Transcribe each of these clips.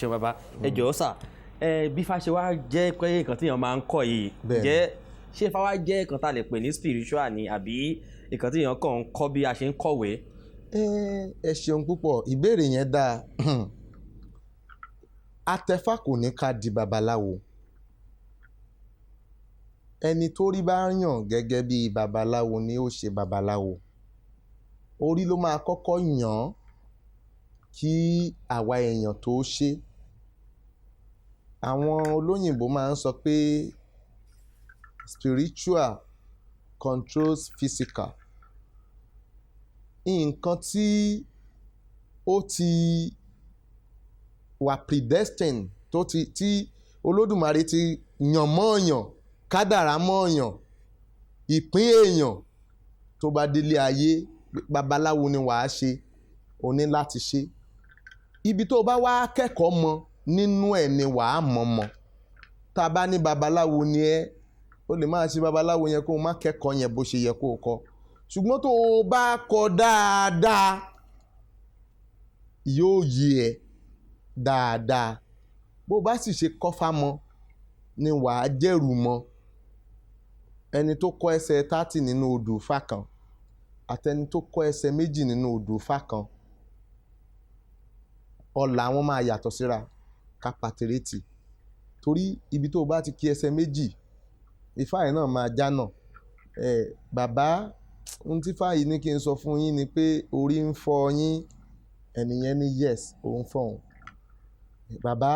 ṣe bàbá ẹ jọ̀ọ́ sà bí Ifá ṣe wá jẹ́ pé nǹkan tí èèyàn máa ń kọ́ yìí jẹ́ ṣé Ifá wá jẹ́ nǹkan tá a lè pè ní spiritual ni àbí nǹkan tí èèyàn kàn ń kọ́ bí a ṣe ń kọ̀wé. ẹ ṣeun púpọ̀ ìbéèrè yẹn dáa atẹfá kò ní ká di babaláwo ẹni tó rí bá yàn gẹ́gẹ́ bí babaláwo ni ó ṣe babaláwo orí ló máa kọ́kọ́ yàn án kí àwa èèyàn tó ṣe àwọn olóyìnbó máa ń sọ pé spiritual controls physical nǹkan tí ó ti wà predestined tí Olódùmarè ti yàn mọ́ọ̀yàn kádàrá mọ́ọ̀yàn ìpín èèyàn tó bá délé ayé babaláwo ni wàá ṣe o ní láti ṣe ibi tó bá wá kẹ́kọ̀ọ́ mọ nínú ẹ̀ ni wàá mọ̀ tá a bá ní babaláwo ni ẹ́ o lè máa ṣe babaláwo yẹn kó o má kẹ́kọ̀ọ́ yẹn bó ṣe yẹ kó o kọ́ ṣùgbọ́n tó o bá kọ́ dáadáa yóò yé ẹ dáadáa bó o bá sì ṣe kọ́fá mọ́ ni wàá jẹ́rù mọ́ ẹni tó kọ́ ẹsẹ̀ 30 nínú odù Ifá kan àtẹni tó kọ́ ẹsẹ̀ 2 nínú odù Ifá kan ọ̀la wọn máa yàtọ̀ síra kápátírẹ́tì torí ibi tó o bá ti kí ẹsẹ̀ 2 Ifá yìí náà máa jánà bàbá ohun tí Ifá yìí ní kí n sọ fún yín ni pé orí ń fọ́ yín ẹnìyẹn ní yes òun fọ́ òun bàbá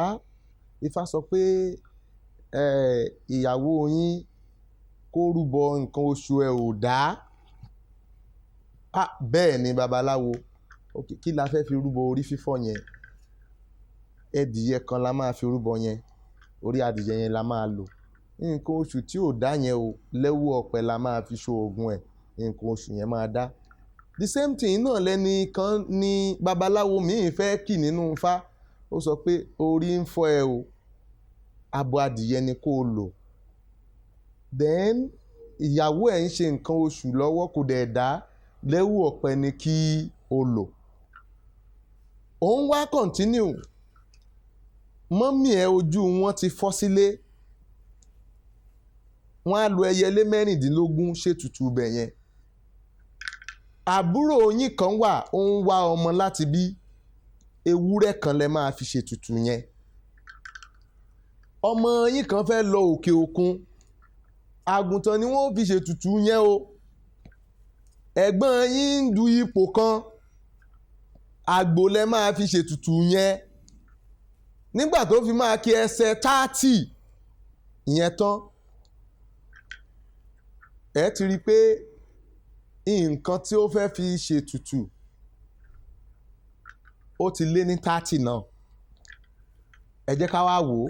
Ifá sọ pé ìyàwó yín kó rúbọ nǹkan oṣù ẹ̀ ò dá bẹ́ẹ̀ ni babaláwo kí la fẹ́ fi rúbọ orí fífọ́ yẹn ẹdìyẹ kan la máa fi rúbọ yẹn orí adìyẹ yẹn la máa lò nǹkan oṣù tí ò dá yẹn o lẹ́wọ́ ọ̀pẹ la máa fi ṣoògùn ẹ̀ nǹkan oṣù yẹn máa dá the same thing náà lẹ́ni kan ní babaláwo míì fẹ́ kì nínú Ifá ó sọ pé orí ń fọ́ ẹ o abo adìyẹ ni kó o lò then ìyàwó ẹ̀ ń ṣe nǹkan oṣù lọ́wọ́ kò dẹ̀ dá lẹ́wọ́ ọ̀pẹ ni kí o lò òun wá continue mọ́mì ẹ̀ ojú wọn ti fọ́ sílé wọ́n á lo ẹyẹlé 16 ṣètùtù ibẹ̀ yẹn àbúrò yín kan wà ó ń wá ọmọ láti bí ewúrẹ́ kan lẹ máa fi ṣètùtù yẹn ọmọ yín kan fẹ́ lọ òkè òkun àgùntàn ni wọ́n fi ṣètùtù yẹn o ẹ̀gbọ́n yín ń du ipò kan àgbò lẹ máa fi ṣètùtù yẹn nígbà tó fi máa kí ẹsẹ̀ 30 ìyẹn tán ẹ ti rí i pé nǹkan tí ó fẹ́ fi ṣètùtù ó ti lé ní 30 náà ẹ jẹ́ ká wá wò ó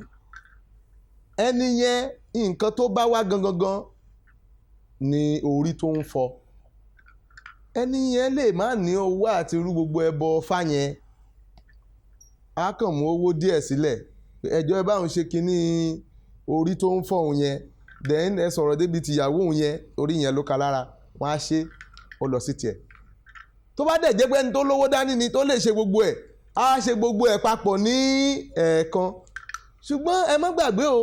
ẹni yẹn nǹkan tó bá wá gangan ni orí tó ń fọ́ ẹni yẹn lè má ní owó àti rú gbogbo ẹbọ Ifá yẹn á kàn mú owó díẹ̀ sílẹ̀ ẹjọ́ ẹ báwọn ṣe kinní orí tó ń fọ́ òun yẹn then ẹ sọ̀rọ̀ débi tìyàwó òun yẹn orí yẹn ló ka lára wọ́n á ṣe ó lọ sí tiẹ̀ tó bá dẹ̀ jẹ́ pé ẹni tó lówó dání ni tó lè ṣe gbogbo ẹ̀ á ṣe gbogbo ẹ̀ papọ̀ ní ẹ̀ẹ̀kan ṣùgbọ́n ẹ má gbàgbé o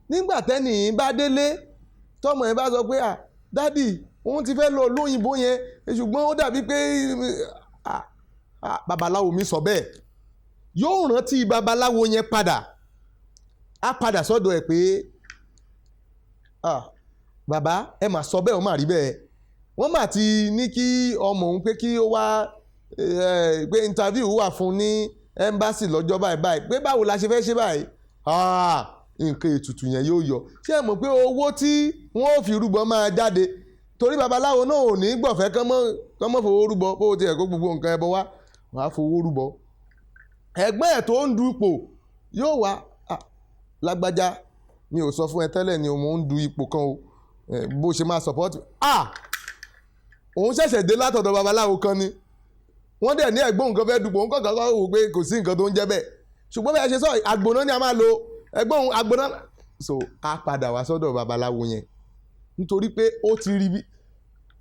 nígbà tẹ́nì bá délé tọmọ ẹ bá sọ pé dádì òun ti fẹ́ lọ lóyìnbó yẹn ṣùgbọ́n ó dàbí pé babaláwo mi sọ bẹ́ẹ̀ yóò rántí babaláwo yẹn padà á padà sọ́dọ̀ ẹ̀ pé bàbá ẹ mà sọ bẹ́ẹ̀ ó mà rí bẹ́ẹ̀ wọ́n mà ti ní kí ọmọ òun pé kí ó wá pé interview wà fún ní embassy lọ́jọ́ báyìí pé báwo la ṣe fẹ́ ṣe báyìí nǹkan ètùtù yẹn yóò yọ ṣé ẹ mọ̀ pé owó tí wọ́n ò fi rúbọ máa jáde torí babaláwo náà ò ní gbọ̀fẹ́ kán mọ́ fowó rúbọ bó ti ẹ̀ kó gbogbo nǹkan ẹbọ wá wọ́n á fowó rúbọ ẹgbẹ́ ẹ̀ tó ń du ipò yóò wá lágbájá mi ò sọ fún ẹ tẹ́lẹ̀ ni mo ń du ipò kan o bó ṣe máa support òun ṣẹ̀ṣẹ̀ dé látọ̀dọ̀ babaláwo kan ni wọ́n dẹ̀ ní ẹ̀gbọ́n nǹkan fẹ́ dupò òun kọ̀ọ̀kan wò pé kò sí nǹkan tó ń jẹ́ bẹ́ẹ̀ ṣùgbọ́n bí a ṣe sọ àgbòná ni a máa lo ẹ̀gbọ́n àgbòná so a padà wá sọ́dọ̀ babaláwo yẹn nítorí pé ó ti rí bí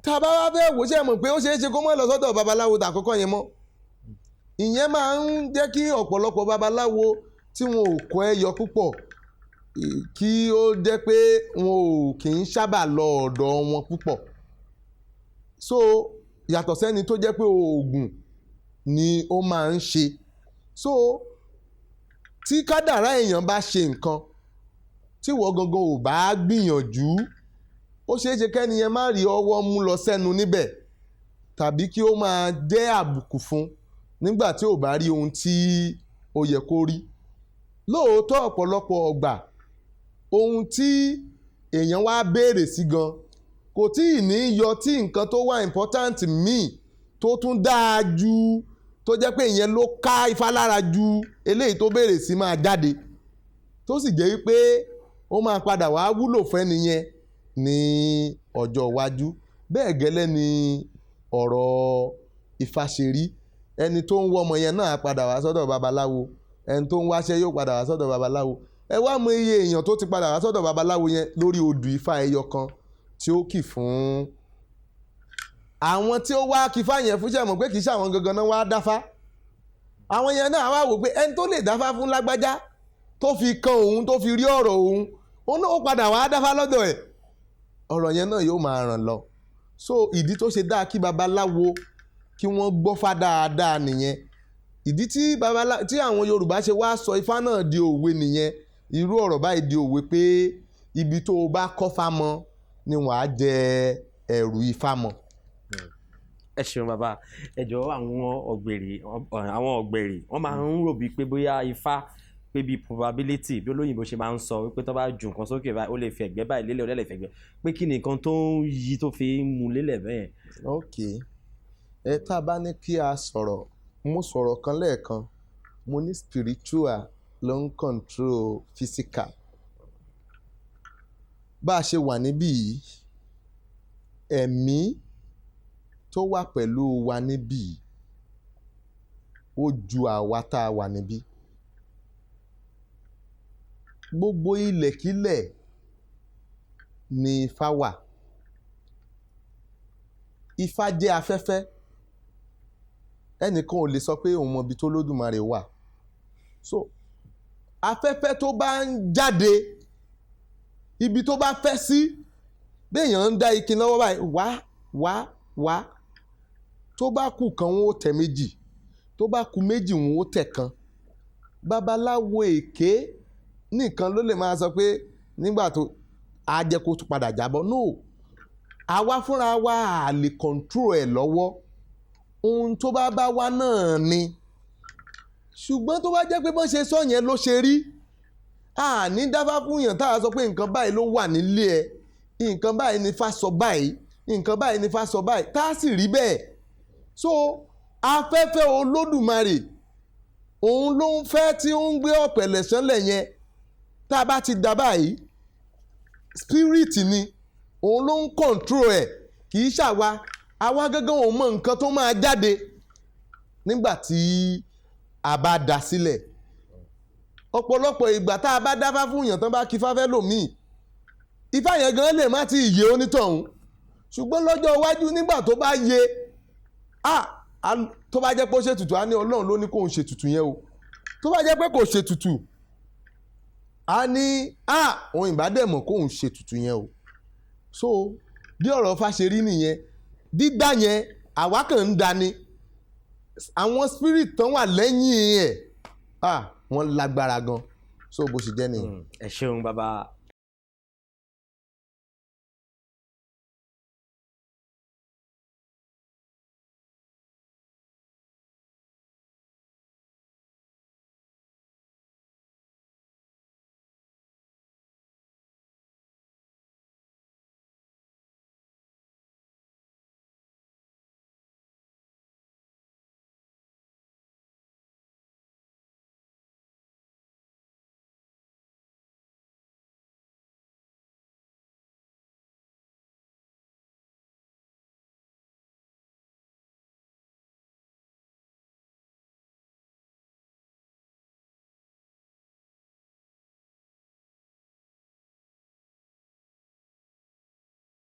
tá a bá wá fẹ́ wò ṣe mọ̀ pé ó ṣeé ṣe kó má lọ sọ́dọ̀ babaláwo tàkọ́kọ́ yẹn mọ́ ìyẹn máa ń jẹ́ kí ọ̀pọ̀lọpọ̀ babaláwo tí wọn ò kọ́ ẹyọ púpọ̀ kí ó jẹ́ pé wọn ò kì í sábà lọ ọ̀dọ̀ wọn púpọ̀ so yàtọ̀ sẹ́ni tó jẹ́ pé oògùn ni ó máa ń ṣe so tí kádàrá èèyàn bá ṣe nǹkan tí wọ́n gangan ò bá gbìyànjú ó ṣeé ṣe kẹ́niyẹn má rí ọwọ́ mú lọ sẹ́nu níbẹ̀ tàbí kí ó máa jẹ́ àbùkù fún nígbà tí ò bá rí ohun tí ó yẹ kó rí lóòótọ́ ọ̀pọ̀lọpọ̀ ọgbà ohun tí èèyàn wá béèrè sí gan kò tí ì ní yọ tí nǹkan tó wà important míì tó tún dáa ju tó jẹ́ pé ìyẹn ló ká ifá lára ju eléyìí tó béèrè sí máa jáde tó sì jẹ́ wípé ó máa padà wá wúlò fẹ́ni yẹn ní ọjọ́ iwájú bẹ́ẹ̀ gẹ́lẹ́ ni ọ̀rọ̀ ifá ṣe rí ẹni tó ń wọ́ ọmọ yẹn náà padà wá sọ́dọ̀ babaláwo ẹni tó ń wáṣẹ́ yóò padà wá sọ́dọ̀ babaláwo ẹ wá mọ iye èèyàn tó ti padà wá sọ́dọ̀ babaláwo yẹn lórí odù ifá ẹyọ kan tí ó kì fún àwọn tí ó wá kí fáyẹn fún ṣàmọ̀ pé kì í ṣe àwọn gangan náà wá dáfá àwọn yẹn náà wá wò pé ẹni tó lè dáfá fún lágbájá tó fi kan òun tó fi rí ọ̀rọ̀ òun náà ó padà wá dáfá lọ́dọ̀ ẹ̀ ọ̀rọ̀ yẹn náà yóò máa ràn lọ so ìdí tó ṣe dáa kí babaláwo kí wọ́n gbọ́fá dáadáa nìyẹn ìdí tí àwọn Yorùbá ṣe wá sọ ifá náà di òwe nìyẹn irú ọ̀rọ̀ báyìí di òwe pé ibi tó o bá kọ́fá mọ́ ni wàá jẹ ẹ̀rù ifá mọ́. ẹ ṣeun bàbá ẹ jọ̀ọ́ àwọn ọ̀gbẹ̀rì wọ́n máa ń rò bíi pé bóyá ifá pé bíi probability bí olóyìnbó ṣe máa ń sọ wípé tó bá ju nǹkan sókè báyìí ó lè fi ẹ̀gbẹ́ báyìí lélẹ̀ ó lè fi ẹ̀gbẹ́ pé kí ni nǹkan tó ń yí tó fi ń mu lélẹ̀ bẹ́ẹ̀. ok tá a bá ní kí a sọ̀rọ̀ mo sọ̀rọ̀ kan lẹ́ẹ̀kan mo ní spiritual ló ń control physical bá a ṣe wà níbí yìí ẹ̀mí tó wà pẹ̀lú wa níbí ó ju àwa tá a wà níbí gbogbo ilẹ̀kílẹ̀ ni ifá wà ifá jẹ́ afẹ́fẹ́ ẹnìkan ò lè sọ pé òun mọ ibi tó lódùmarè wà so afẹ́fẹ́ tó bá ń jáde ibi tó bá fẹ́ sí béèyàn ń dá ike lọ́wọ́ báyìí wá tó bá kù kan wọn ó tẹ̀ méjì tó bá kù méjì wọn ó tẹ̀ kan babaláwo èké nìkan ló lè máa sọ pé nígbà tó a jẹ́ kó padà jábọ́ no àwa fúnra wa à lè control ẹ̀ lọ́wọ́ ohun tó bá wá náà ni ṣùgbọ́n tó bá jẹ́ pé bọ́n ṣe sọ yẹn ló ṣe rí ní dáfá fún yàn tá a sọ pé nǹkan báyìí ló wà nílé ẹ nǹkan báyìí ni fá sọ báyìí nǹkan báyìí ni fá sọ báyìí tá a sì rí bẹ́ẹ̀ so afẹ́fẹ́ olódùmarè òun ló ń fẹ́ tí ó ń gbé ọ̀pẹ̀lẹ̀ sánlẹ̀ yẹn tá a bá ti dá báyìí spirit ni òun ló ń control ẹ̀ kì í ṣàwa àwa gángan ò mọ nǹkan tó máa jáde nígbà tí a bá dá sílẹ̀ ọ̀pọ̀lọpọ̀ ìgbà tá a bá dáfá fún yàn tán bá kí fáfẹ́ lòmíì ifá yẹn gan lè má ti yé onítọ̀hún ṣùgbọ́n lọ́jọ́ iwájú nígbà tó bá yé tó bá jẹ́ pé ó ṣètùtù á ní Ọlọ́run ló ní kóun ṣètùtù yẹn o tó bá jẹ́ pé kò ṣètùtù á ní òun ìbádẹ́mọ̀ kóun ṣètùtù yẹn o so bí ọ̀rọ̀ Ifá ṣe rí nìyẹn dídá yẹn àwa kàn ń dání àwọn spirit tán wà lẹ́yìn ẹ̀ wọ́n lágbára gan so bó ṣe jẹ́ nìyẹn. ẹ ṣeun bàbá